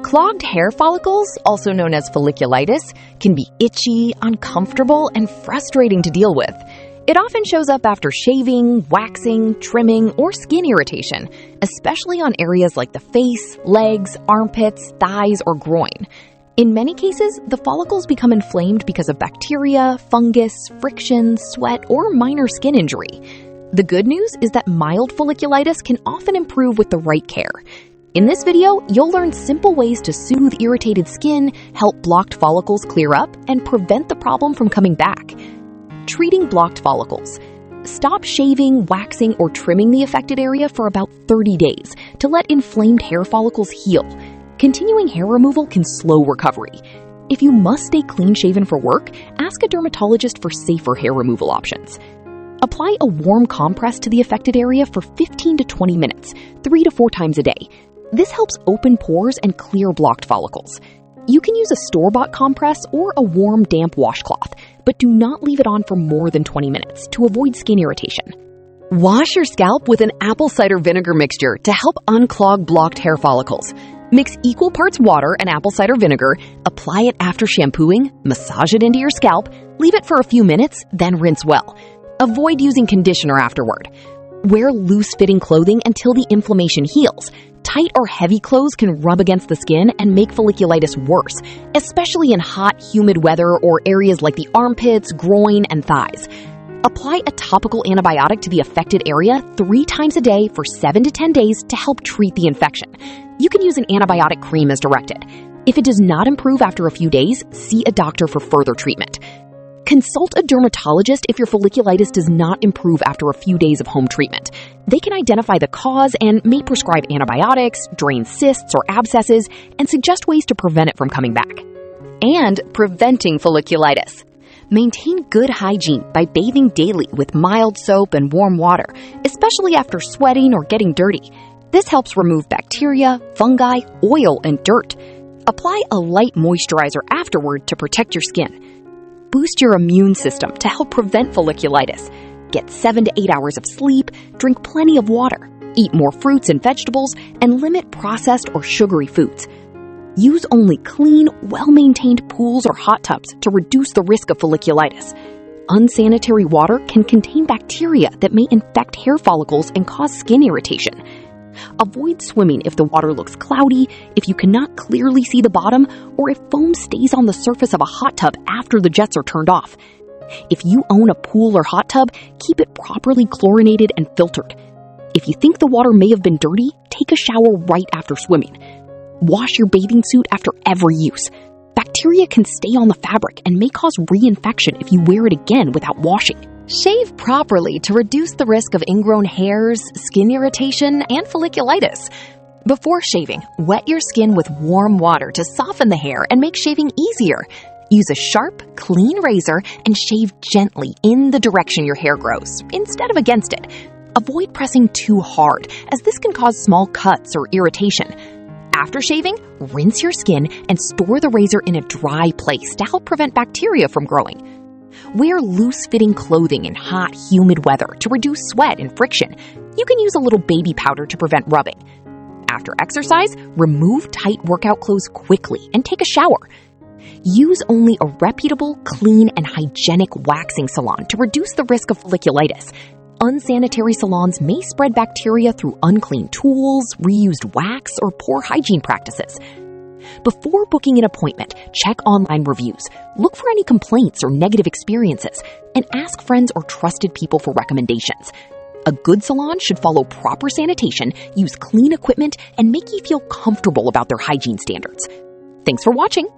Clogged hair follicles, also known as folliculitis, can be itchy, uncomfortable, and frustrating to deal with. It often shows up after shaving, waxing, trimming, or skin irritation, especially on areas like the face, legs, armpits, thighs, or groin. In many cases, the follicles become inflamed because of bacteria, fungus, friction, sweat, or minor skin injury. The good news is that mild folliculitis can often improve with the right care. In this video, you'll learn simple ways to soothe irritated skin, help blocked follicles clear up, and prevent the problem from coming back. Treating blocked follicles. Stop shaving, waxing, or trimming the affected area for about 30 days to let inflamed hair follicles heal. Continuing hair removal can slow recovery. If you must stay clean-shaven for work, ask a dermatologist for safer hair removal options. Apply a warm compress to the affected area for 15 to 20 minutes, 3 to 4 times a day. This helps open pores and clear blocked follicles. You can use a store-bought compress or a warm, damp washcloth, but do not leave it on for more than 20 minutes to avoid skin irritation. Wash your scalp with an apple cider vinegar mixture to help unclog blocked hair follicles. Mix equal parts water and apple cider vinegar, apply it after shampooing, massage it into your scalp, leave it for a few minutes, then rinse well. Avoid using conditioner afterward. Wear loose-fitting clothing until the inflammation heals. Tight or heavy clothes can rub against the skin and make folliculitis worse, especially in hot, humid weather or areas like the armpits, groin, and thighs. Apply a topical antibiotic to the affected area 3 times a day for 7 to 10 days to help treat the infection. You can use an antibiotic cream as directed. If it does not improve after a few days, see a doctor for further treatment. Consult a dermatologist if your folliculitis does not improve after a few days of home treatment. They can identify the cause and may prescribe antibiotics, drain cysts or abscesses, and suggest ways to prevent it from coming back. And preventing folliculitis. Maintain good hygiene by bathing daily with mild soap and warm water, especially after sweating or getting dirty. This helps remove bacteria, fungi, oil, and dirt. Apply a light moisturizer afterward to protect your skin. Boost your immune system to help prevent folliculitis. Get 7 to 8 hours of sleep, drink plenty of water, eat more fruits and vegetables, and limit processed or sugary foods. Use only clean, well-maintained pools or hot tubs to reduce the risk of folliculitis. Unsanitary water can contain bacteria that may infect hair follicles and cause skin irritation. Avoid swimming if the water looks cloudy, if you cannot clearly see the bottom, or if foam stays on the surface of a hot tub after the jets are turned off. If you own a pool or hot tub, keep it properly chlorinated and filtered. If you think the water may have been dirty, take a shower right after swimming. Wash your bathing suit after every use. Bacteria can stay on the fabric and may cause reinfection if you wear it again without washing. Shave properly to reduce the risk of ingrown hairs, skin irritation, and folliculitis. Before shaving, wet your skin with warm water to soften the hair and make shaving easier. Use a sharp, clean razor and shave gently in the direction your hair grows, instead of against it. Avoid pressing too hard, as this can cause small cuts or irritation. After shaving, rinse your skin and store the razor in a dry place to help prevent bacteria from growing. Wear loose-fitting clothing in hot, humid weather to reduce sweat and friction. You can use a little baby powder to prevent rubbing. After exercise, remove tight workout clothes quickly and take a shower. Use only a reputable, clean, and hygienic waxing salon to reduce the risk of folliculitis. Unsanitary salons may spread bacteria through unclean tools, reused wax, or poor hygiene practices. Before booking an appointment, check online reviews, look for any complaints or negative experiences, and ask friends or trusted people for recommendations. A good salon should follow proper sanitation, use clean equipment, and make you feel comfortable about their hygiene standards. Thanks for watching.